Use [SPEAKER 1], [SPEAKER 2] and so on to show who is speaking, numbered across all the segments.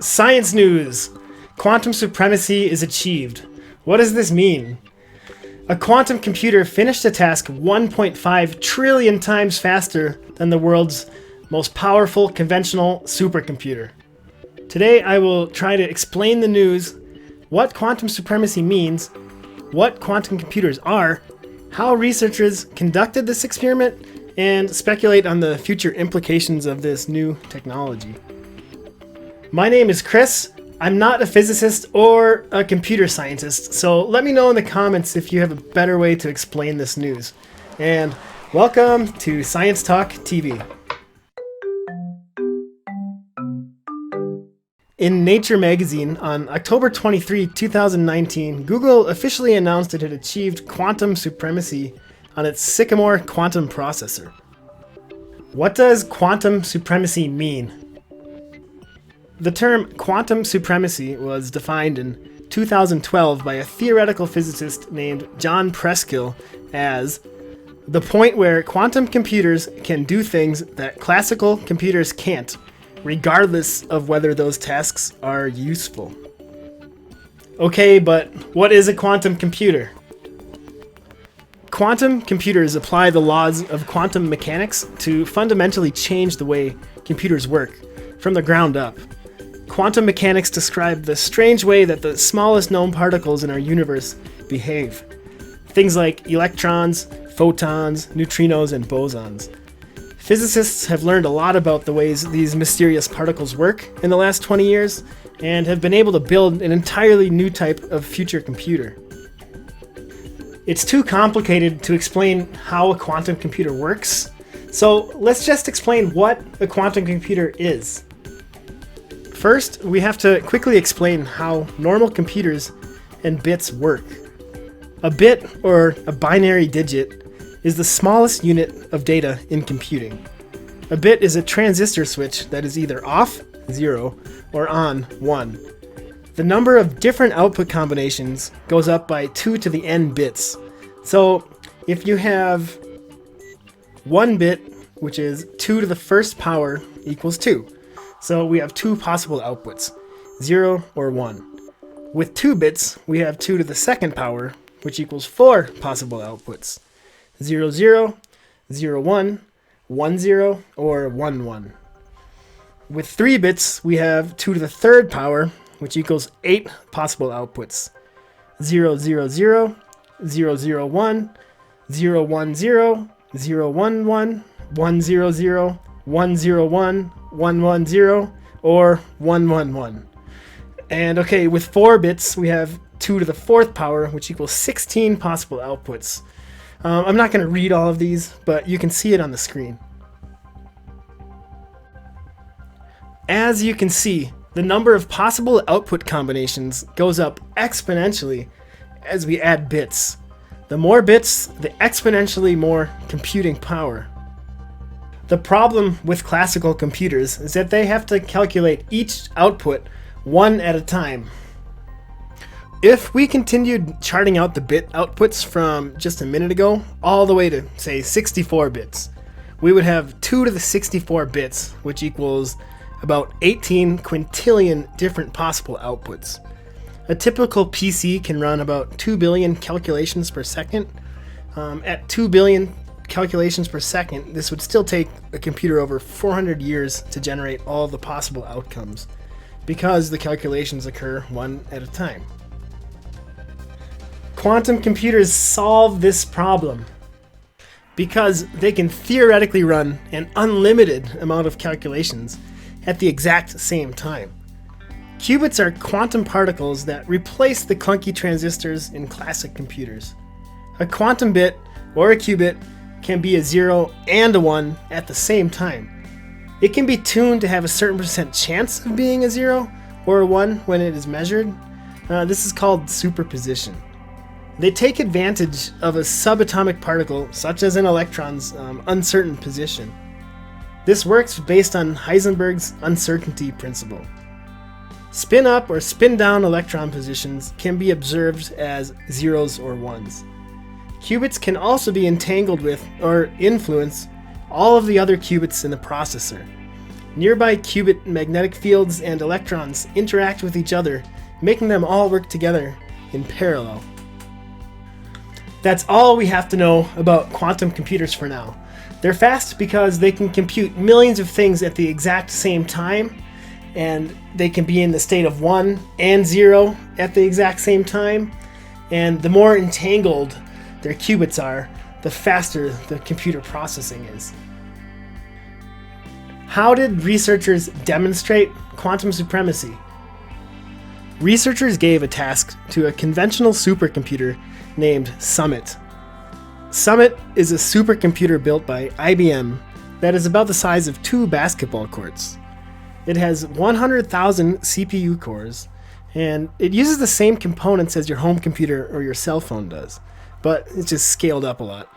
[SPEAKER 1] Science news! Quantum supremacy is achieved. What does this mean? A quantum computer finished a task 1.5 trillion times faster than the world's most powerful conventional supercomputer. Today I will try to explain the news, what quantum supremacy means, what quantum computers are, how researchers conducted this experiment, and speculate on the future implications of this new technology. My name is Chris. I'm not a physicist or a computer scientist, so let me know in the comments if you have a better way to explain this news. And welcome to Science Talk TV. In Nature magazine on October 23, 2019, Google officially announced it had achieved quantum supremacy on its Sycamore quantum processor. What does quantum supremacy mean? The term quantum supremacy was defined in 2012 by a theoretical physicist named John Preskill as the point where quantum computers can do things that classical computers can't, regardless of whether those tasks are useful. Okay, but what is a quantum computer? Quantum computers apply the laws of quantum mechanics to fundamentally change the way computers work from the ground up. Quantum mechanics describe the strange way that the smallest known particles in our universe behave. Things like electrons, photons, neutrinos, and bosons. Physicists have learned a lot about the ways these mysterious particles work in the last 20 years and have been able to build an entirely new type of future computer. It's too complicated to explain how a quantum computer works, so let's just explain what a quantum computer is. First, we have to quickly explain how normal computers and bits work. A bit, or a binary digit, is the smallest unit of data in computing. A bit is a transistor switch that is either off, 0, or on, 1. The number of different output combinations goes up by 2 to the n bits. So, if you have 1 bit, which is 2 to the first power, equals 2. So we have 2 possible outputs, 0 or 1. With 2 bits, we have 2 to the second power, which equals 4 possible outputs, 0, 0, 0, 1, 1, 0, or 1, 1. With 3 bits, we have 2 to the third power, which equals 8 possible outputs, 0, 0, 0, 0, 0, 1, 0, 1, 0, 0, 1, 1, 1, 0, 0, 1, 0, 1, 1, 1, 0, or 1, 1, 1. And okay, with 4 bits, we have 2 to the fourth power, which equals 16 possible outputs. I'm not going to read all of these, but you can see it on the screen. As you can see, the number of possible output combinations goes up exponentially as we add bits. The more bits, the exponentially more computing power. The problem with classical computers is that they have to calculate each output one at a time. If we continued charting out the bit outputs from just a minute ago all the way to, say, 64 bits, we would have 2 to the 64 bits, which equals about 18 quintillion different possible outputs. A typical PC can run about 2 billion calculations per second. At 2 billion calculations per second, this would still take a computer over 400 years to generate all the possible outcomes, because the calculations occur one at a time. Quantum computers solve this problem because they can theoretically run an unlimited amount of calculations at the exact same time. Qubits are quantum particles that replace the clunky transistors in classic computers. A quantum bit, or a qubit, can be a 0 and a 1 at the same time. It can be tuned to have a certain percent chance of being a 0 or a 1 when it is measured. This is called superposition. They take advantage of a subatomic particle, such as an electron's uncertain position. This works based on Heisenberg's uncertainty principle. Spin up or spin down electron positions can be observed as 0s or 1s. Qubits can also be entangled with or influence all of the other qubits in the processor. Nearby qubit magnetic fields and electrons interact with each other, making them all work together in parallel. That's all we have to know about quantum computers for now. They're fast because they can compute millions of things at the exact same time, and they can be in the state of 1 and 0 at the exact same time, and the more entangled their qubits are, the faster the computer processing is. How did researchers demonstrate quantum supremacy? Researchers gave a task to a conventional supercomputer named Summit. Summit is a supercomputer built by IBM that is about the size of 2 basketball courts. It has 100,000 CPU cores, and it uses the same components as your home computer or your cell phone does, but it's just scaled up a lot.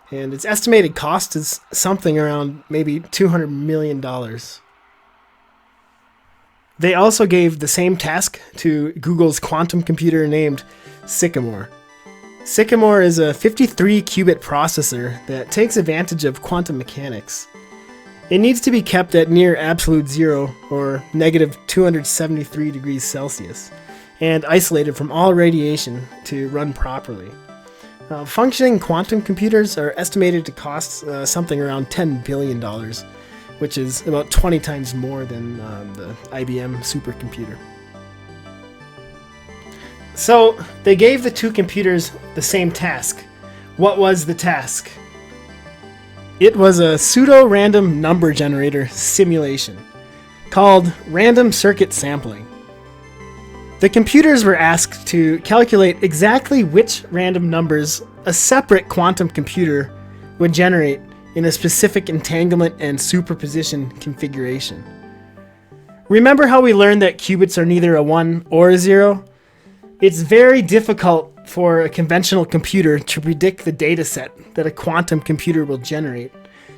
[SPEAKER 1] And its estimated cost is something around maybe $200 million. They also gave the same task to Google's quantum computer named Sycamore. Sycamore is a 53-qubit processor that takes advantage of quantum mechanics. It needs to be kept at near absolute zero, or negative 273 degrees Celsius, and isolated from all radiation to run properly. Functioning quantum computers are estimated to cost something around $10 billion, which is about 20 times more than the IBM supercomputer. So, they gave the 2 computers the same task. What was the task? It was a pseudo-random number generator simulation called random circuit sampling. The computers were asked to calculate exactly which random numbers a separate quantum computer would generate in a specific entanglement and superposition configuration. Remember how we learned that qubits are neither a 1 or a 0? It's very difficult for a conventional computer to predict the data set that a quantum computer will generate,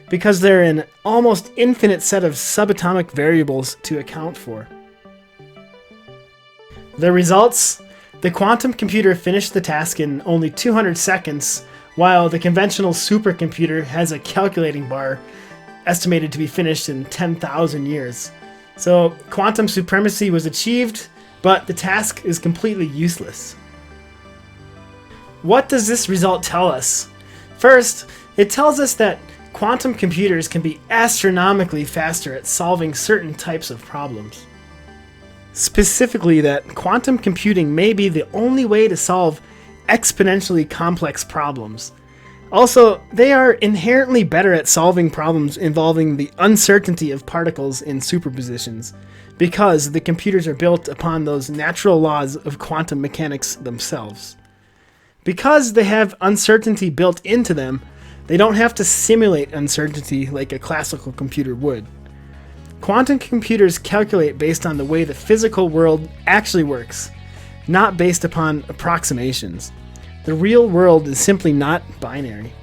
[SPEAKER 1] because there are an almost infinite set of subatomic variables to account for. The results? The quantum computer finished the task in only 200 seconds, while the conventional supercomputer has a calculating bar estimated to be finished in 10,000 years. So quantum supremacy was achieved, but the task is completely useless. What does this result tell us? First, it tells us that quantum computers can be astronomically faster at solving certain types of problems. Specifically, that quantum computing may be the only way to solve exponentially complex problems. Also, they are inherently better at solving problems involving the uncertainty of particles in superpositions, because the computers are built upon those natural laws of quantum mechanics themselves. Because they have uncertainty built into them, they don't have to simulate uncertainty like a classical computer would. Quantum computers calculate based on the way the physical world actually works, not based upon approximations. The real world is simply not binary.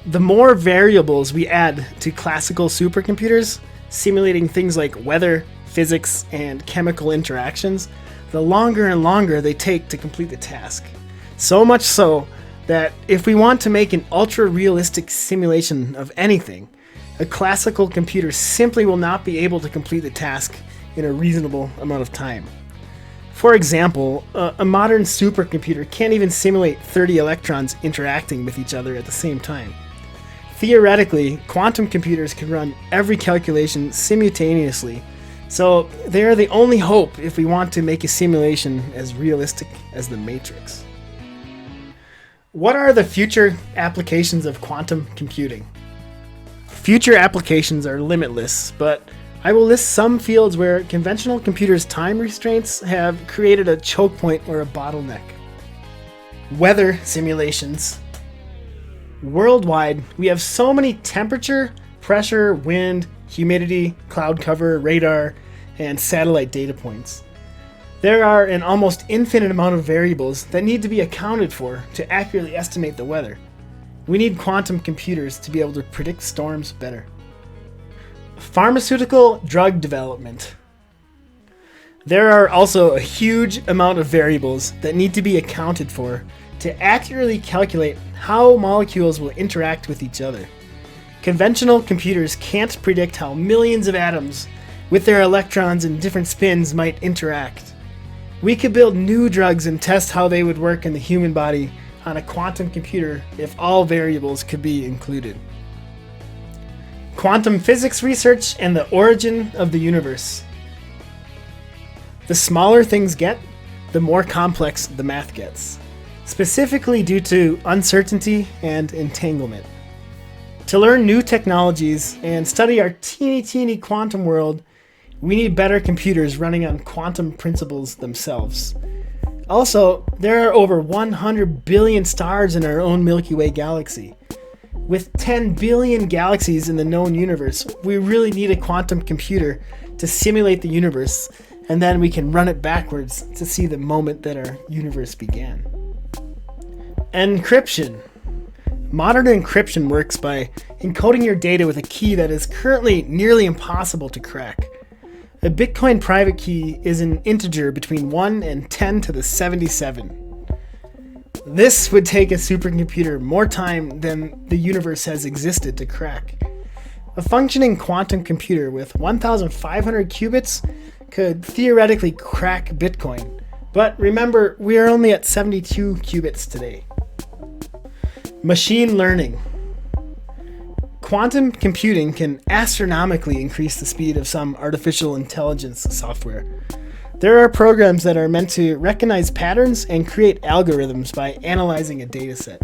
[SPEAKER 1] The more variables we add to classical supercomputers, simulating things like weather, physics, and chemical interactions, the longer and longer they take to complete the task. So much so that if we want to make an ultra-realistic simulation of anything, a classical computer simply will not be able to complete the task in a reasonable amount of time. For example, a modern supercomputer can't even simulate 30 electrons interacting with each other at the same time. Theoretically, quantum computers can run every calculation simultaneously, so they are the only hope if we want to make a simulation as realistic as the Matrix. What are the future applications of quantum computing? Future applications are limitless, but I will list some fields where conventional computers' time restraints have created a choke point or a bottleneck. Weather simulations. Worldwide, we have so many temperature, pressure, wind, humidity, cloud cover, radar, and satellite data points. There are an almost infinite amount of variables that need to be accounted for to accurately estimate the weather. We need quantum computers to be able to predict storms better. Pharmaceutical drug development. There are also a huge amount of variables that need to be accounted for to accurately calculate how molecules will interact with each other. Conventional computers can't predict how millions of atoms with their electrons and different spins might interact. We could build new drugs and test how they would work in the human body on a quantum computer if all variables could be included. Quantum physics research and the origin of the universe. The smaller things get, the more complex the math gets, specifically due to uncertainty and entanglement. To learn new technologies and study our teeny quantum world, we need better computers running on quantum principles themselves. Also, there are over 100 billion stars in our own Milky Way galaxy. With 10 billion galaxies in the known universe, we really need a quantum computer to simulate the universe, and then we can run it backwards to see the moment that our universe began. Encryption. Modern encryption works by encoding your data with a key that is currently nearly impossible to crack. A Bitcoin private key is an integer between 1 and 10 to the 77. This would take a supercomputer more time than the universe has existed to crack. A functioning quantum computer with 1,500 qubits could theoretically crack Bitcoin, but remember, we are only at 72 qubits today. Machine learning. Quantum computing can astronomically increase the speed of some artificial intelligence software. There are programs that are meant to recognize patterns and create algorithms by analyzing a dataset.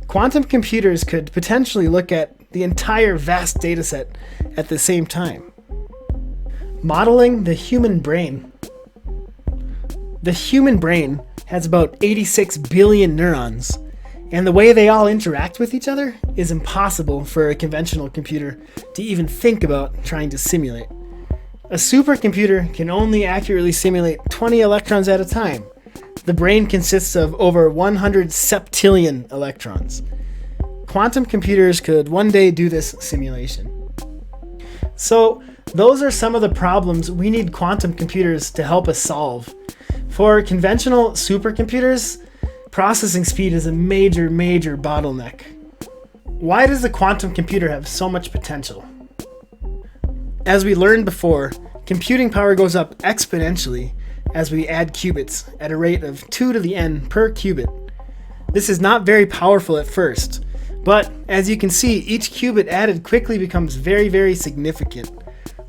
[SPEAKER 1] Quantum computers could potentially look at the entire vast dataset at the same time. Modeling the human brain. The human brain has about 86 billion neurons, and the way they all interact with each other is impossible for a conventional computer to even think about trying to simulate. A supercomputer can only accurately simulate 20 electrons at a time. The brain consists of over 100 septillion electrons. Quantum computers could one day do this simulation. So, those are some of the problems we need quantum computers to help us solve. For conventional supercomputers, processing speed is a major bottleneck. Why does the quantum computer have so much potential? As we learned before, computing power goes up exponentially as we add qubits at a rate of 2 to the n per qubit. This is not very powerful at first, but as you can see, each qubit added quickly becomes very significant.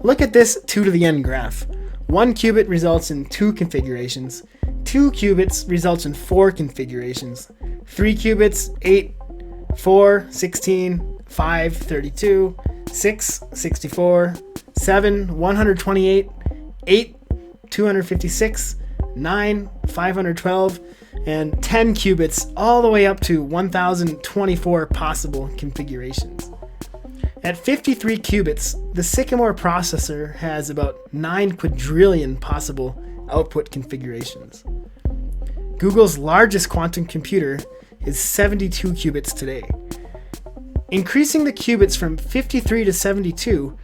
[SPEAKER 1] Look at this 2 to the n graph. 1 qubit results in 2 configurations. 2 qubits results in 4 configurations. 3 qubits, 8, 4, 16, 5, 32, 6, 64, 7, 128, 8, 256, 9, 512, and 10 qubits, all the way up to 1024 possible configurations. At 53 qubits, the Sycamore processor has about 9 quadrillion possible output configurations. Google's largest quantum computer is 72 qubits today. Increasing the qubits from 53 to 72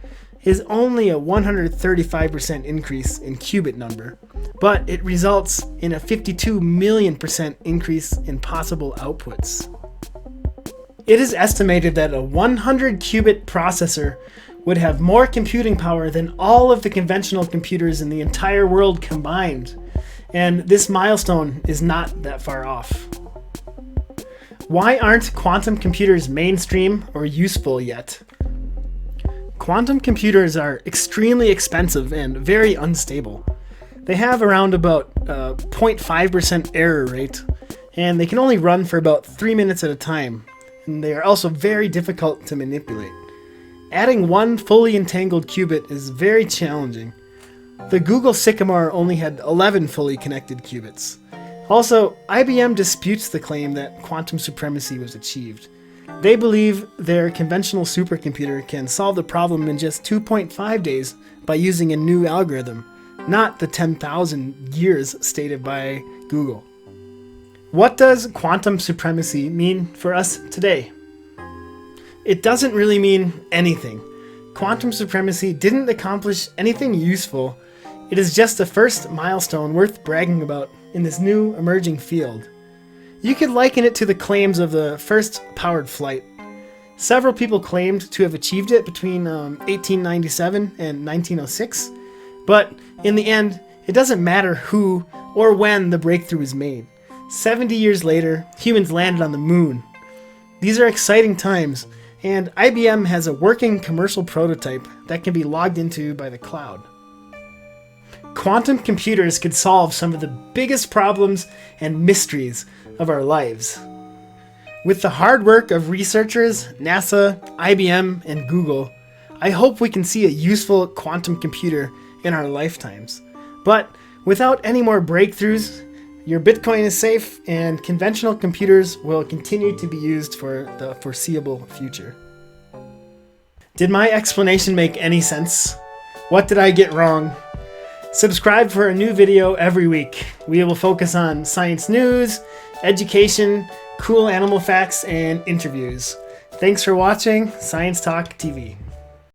[SPEAKER 1] is only a 135% increase in qubit number, but it results in a 52 million% increase in possible outputs. It is estimated that a 100 qubit processor would have more computing power than all of the conventional computers in the entire world combined, and this milestone is not that far off. Why aren't quantum computers mainstream or useful yet? Quantum computers are extremely expensive and very unstable. They have around about 0.5% error rate, and they can only run for about 3 minutes at a time, and they are also very difficult to manipulate. Adding one fully entangled qubit is very challenging. The Google Sycamore only had 11 fully connected qubits. Also, IBM disputes the claim that quantum supremacy was achieved. They believe their conventional supercomputer can solve the problem in just 2.5 days by using a new algorithm, not the 10,000 years stated by Google. What does quantum supremacy mean for us today? It doesn't really mean anything. Quantum supremacy didn't accomplish anything useful. It is just the first milestone worth bragging about in this new emerging field. You could liken it to the claims of the first powered flight. Several people claimed to have achieved it between 1897 and 1906, but in the end, it doesn't matter who or when the breakthrough was made. 70 years later, humans landed on the moon. These are exciting times, and IBM has a working commercial prototype that can be logged into by the cloud. Quantum computers could solve some of the biggest problems and mysteries of our lives. With the hard work of researchers, NASA, IBM, and Google, I hope we can see a useful quantum computer in our lifetimes. But without any more breakthroughs, your Bitcoin is safe and conventional computers will continue to be used for the foreseeable future. Did my explanation make any sense? What did I get wrong? Subscribe for a new video every week. We will focus on science news, education, cool animal facts, and interviews. Thanks for watching Science Talk TV.